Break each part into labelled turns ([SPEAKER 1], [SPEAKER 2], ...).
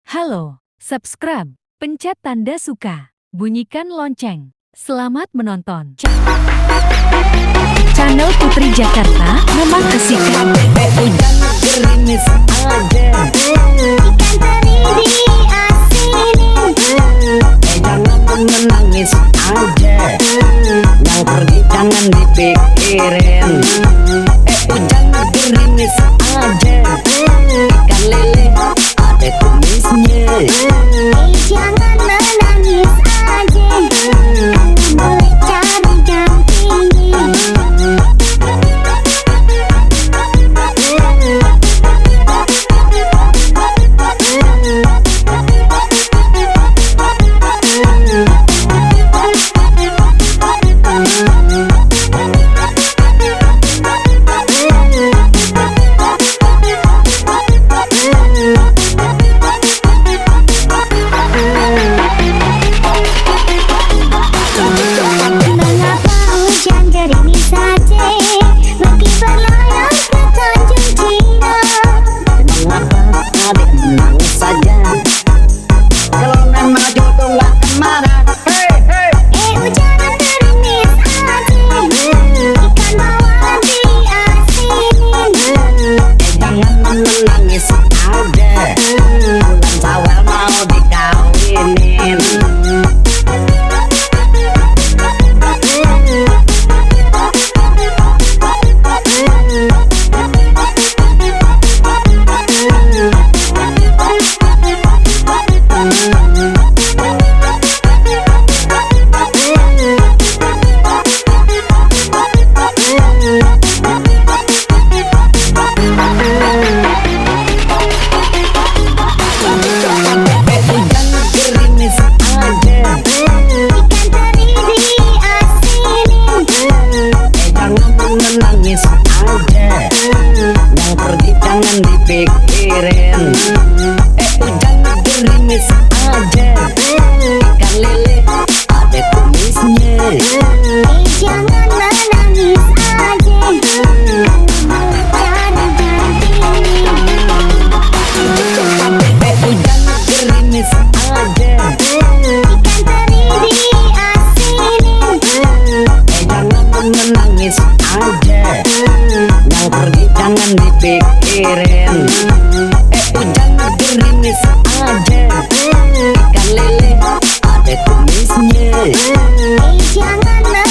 [SPEAKER 1] Halo, subscribe, pencet tanda suka, bunyikan lonceng. Selamat menonton. Channel Putri Jakarta memang asik.
[SPEAKER 2] Hujan gerimis aja,
[SPEAKER 3] Ikan teri diasinin.
[SPEAKER 2] jangan menangis aja, yang pergi jangan dipikirin. Hujan gerimis aja, ikan lele ada kumisnya.
[SPEAKER 3] Jangan menangis aja, boleh cari dampingi. Mengapa hujan gerimis saja, meski berlayar ke Tanjung Cina?
[SPEAKER 2] Mengapa adik menangis saja, kalau nan maju tuh gak marah.
[SPEAKER 3] Hujan gerimis aja, ikan bawal diasinin.
[SPEAKER 2] Jangan menangis aja, bulan Syawal mau dikawinin. Hujan gerimis aja,
[SPEAKER 3] Ikan teri diasinin.
[SPEAKER 2] jangan menangis aja, yang pergi jangan dipikirin. Hujan gerimis aja, ikan lele ada kumisnya.
[SPEAKER 3] Jangan menangis aja, boleh cari dampingi.
[SPEAKER 2] Hujan gerimis aja,
[SPEAKER 3] Ikan teri diasinin.
[SPEAKER 2] jangan menangis aja, yang pergi jangan dipikirin. Hujan gerimis aja, ikan lele ada kumisnya.
[SPEAKER 3] Jangan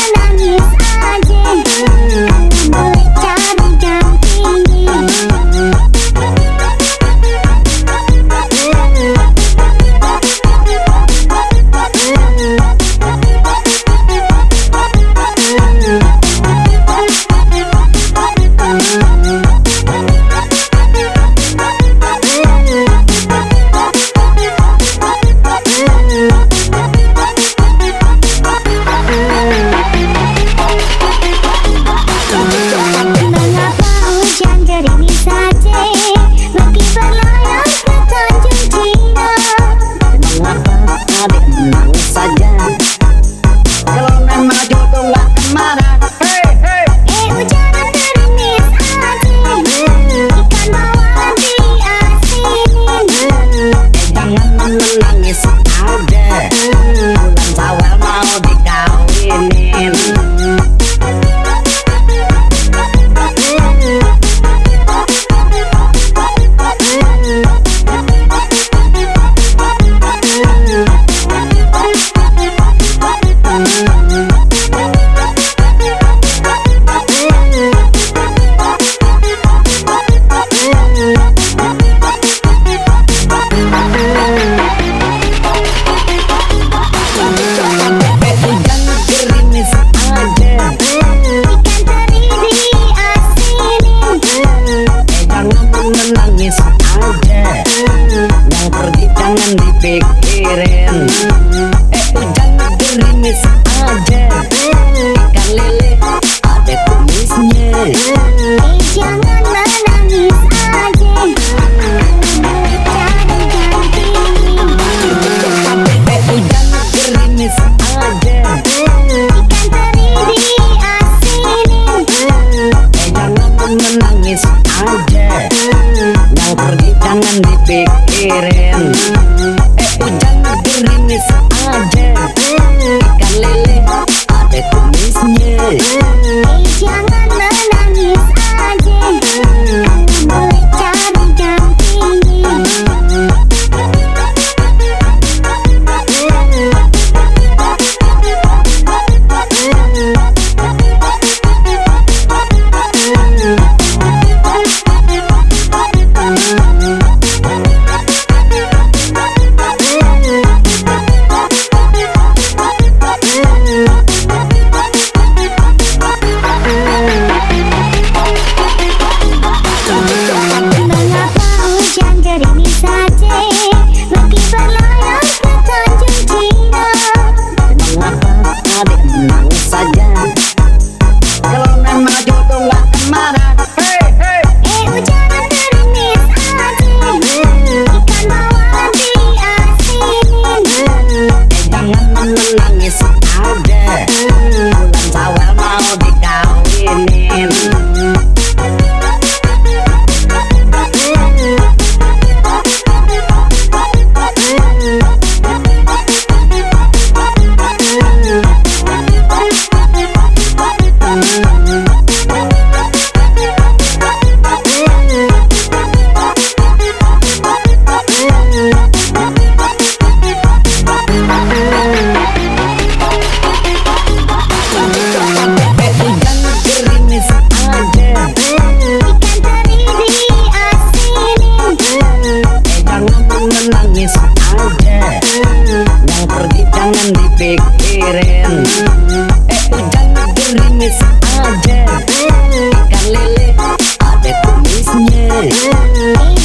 [SPEAKER 2] dipikirin. Hujan gerimis aja, ikan lele ada tumisnya.
[SPEAKER 3] Jangan menangis aja, boleh cari dampingi. Mengapa hujan gerimis saja, lagi berlayar ke Tanjung Cina.
[SPEAKER 2] Mengapa adik menangis saja, kalau memang jodoh gak marah.
[SPEAKER 3] Hujan gerimis aja, ikan bawal diasinin.
[SPEAKER 2] Jangan menangis aja, bulan Syawal mau dikawinin. Hujan gerimis aja,
[SPEAKER 3] Ikan teri diasinin.
[SPEAKER 2] jangan menangis aja, yang pergi jangan dipikirin. Hujan gerimis aja, ikan lele ada tumisnya.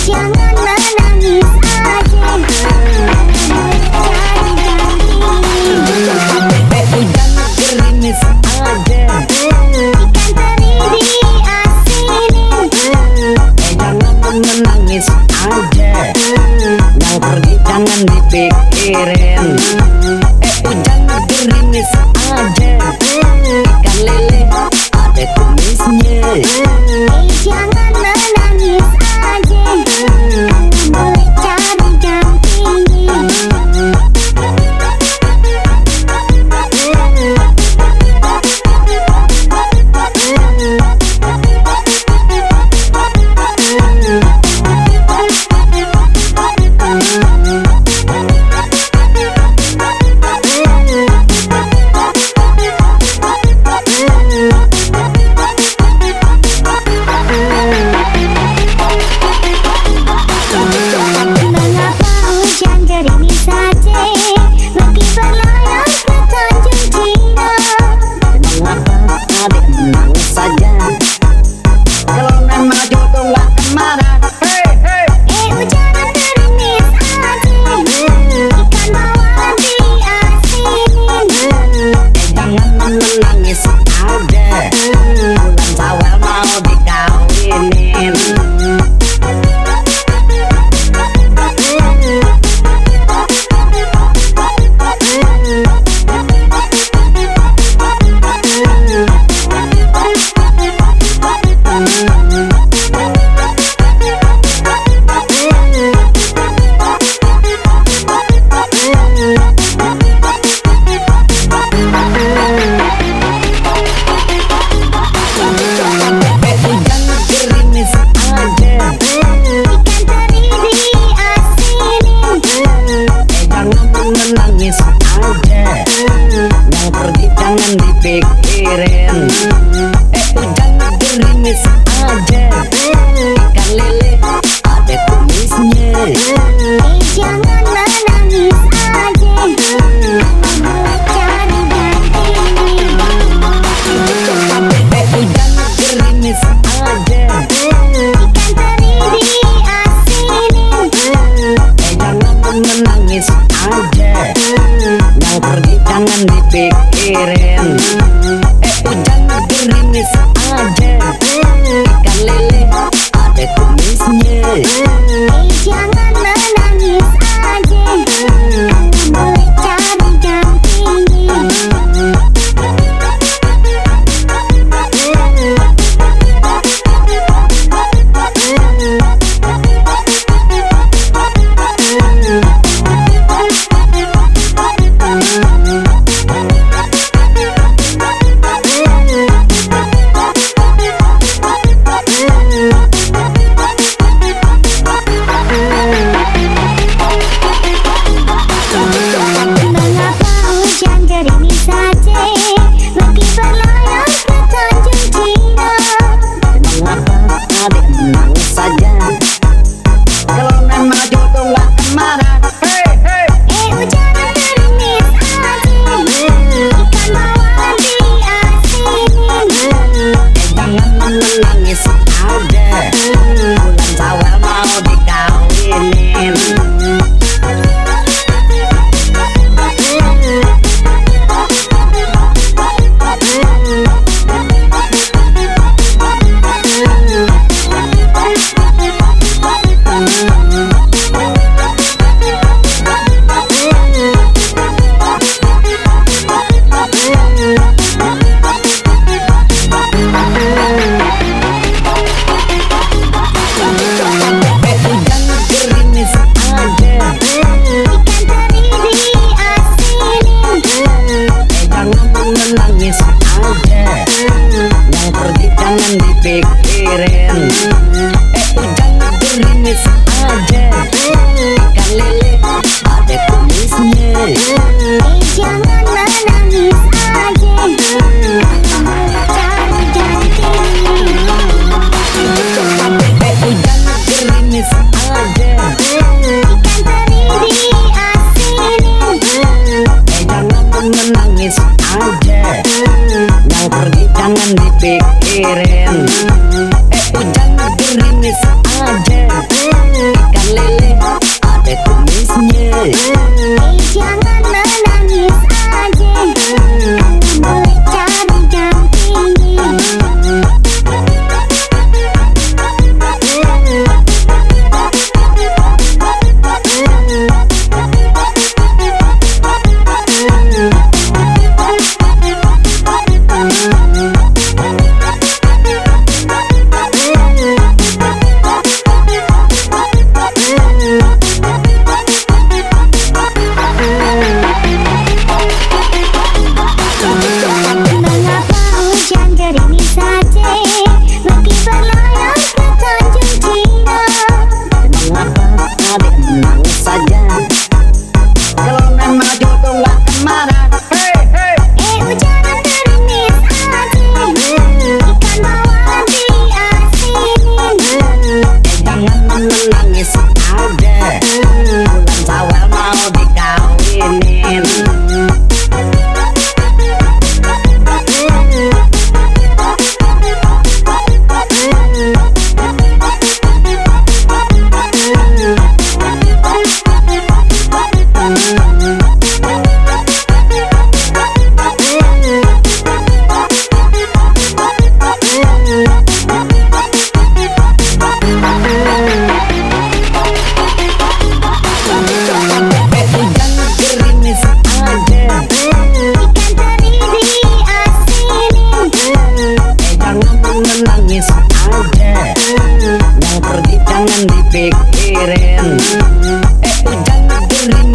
[SPEAKER 3] Jangan menangis aja, boleh cari dampingi.
[SPEAKER 2] Hujan gerimis aja,
[SPEAKER 3] Ikan teri diasinin.
[SPEAKER 2] jangan menangis aja, yang pergi jangan dipikirin. Hujan gerimis aja, ikan lele ada tumisnya.
[SPEAKER 3] Jangan menangis aja, boleh cari dampingi.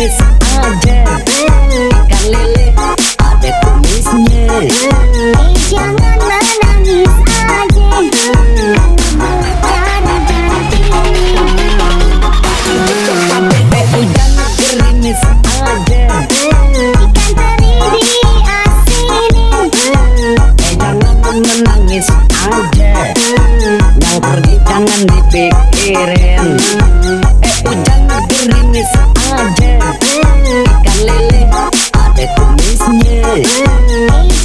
[SPEAKER 2] gerimis aja. Ikan lele ada kumisnya.
[SPEAKER 3] Jangan menangis aja. Cara ganti.
[SPEAKER 2] Hujan gerimis aja.
[SPEAKER 3] Ikan teri diasinin.
[SPEAKER 2] Jangan menangis aja. Yang pergi jangan dipikirin. Hujan gerimis aja. Ikan lele ada kumisnya.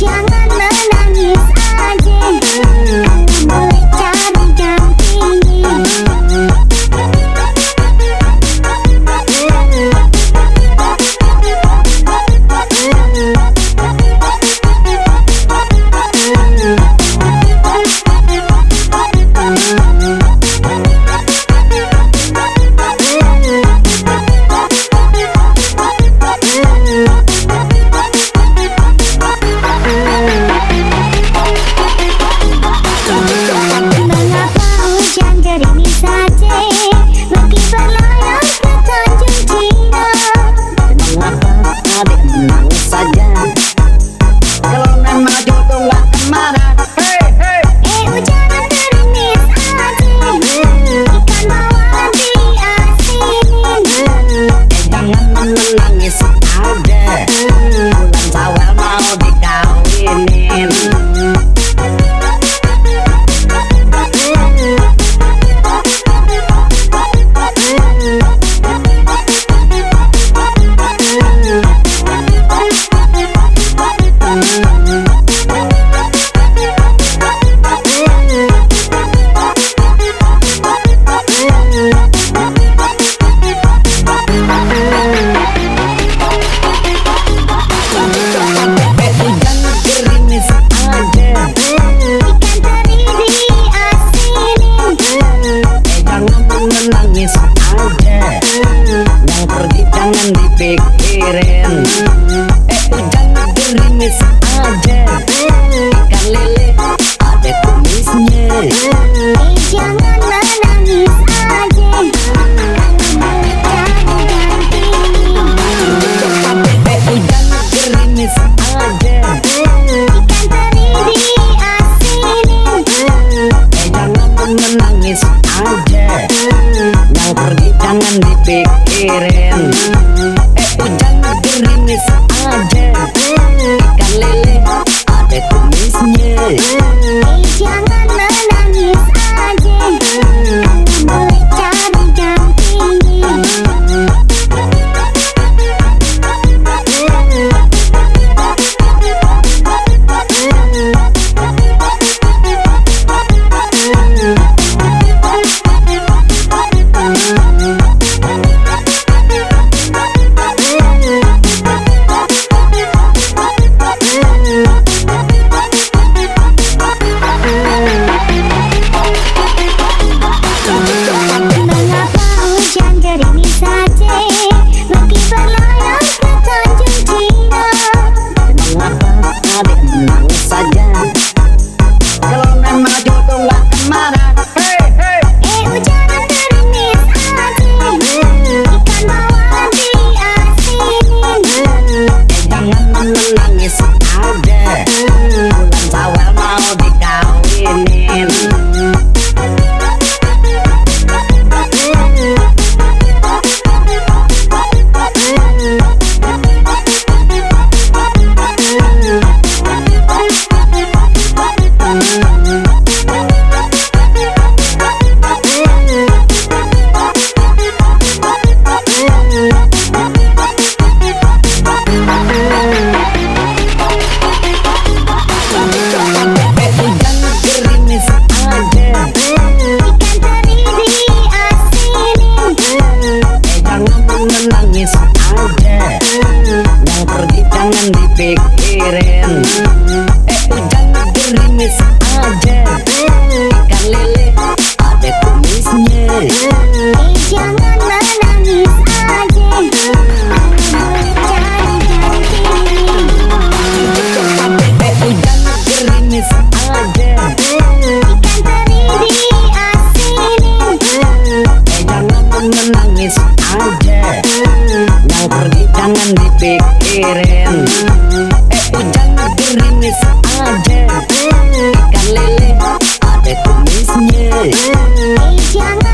[SPEAKER 3] Jangan menangis aja. Boleh cari gantinya. Mengapa hujan gerimis saja? Meski berlayar ke Tanjung Cina.
[SPEAKER 2] Mengapa adik menangis saja? Kalau memang jodoh gak kemana.
[SPEAKER 3] Hujan gerimis aja. Ikan bawal diasinin.
[SPEAKER 2] Jangan menangis aja. Bulan Syawal mau dikawinin. Hujan gerimis aja.
[SPEAKER 3] Ikan teri diasinin.
[SPEAKER 2] Jangan menangis aja. Yang pergi jangan dipikirin. Hujan gerimis aja. Ikan lele ada kumisnya.
[SPEAKER 3] Jangan menangis aja. Boleh cari gantinya.
[SPEAKER 2] Hujan gerimis aja.
[SPEAKER 3] Ikan teri diasinin.
[SPEAKER 2] Jangan menangis aja. Yang pergi jangan dipikirin. Hujan gerimis aja. Ikan lele ada kumisnya.
[SPEAKER 3] Jangan menangis aja. Boleh cari gantinya. Mengapa hujan gerimis saja? Meski berlayar ke Tanjung Cina.
[SPEAKER 2] Mengapa adik menangis saja? Kalau memang jodoh gak kemana.
[SPEAKER 3] Hujan gerimis aja. Ikan bawal diasinin.
[SPEAKER 2] Jangan menangis aja. Bulan Syawal mau dikawinin. menangis aja. mau pergi jangan dipikirin. Ujang gerimis aja, ikan lele ada kumisnya.
[SPEAKER 3] Jangan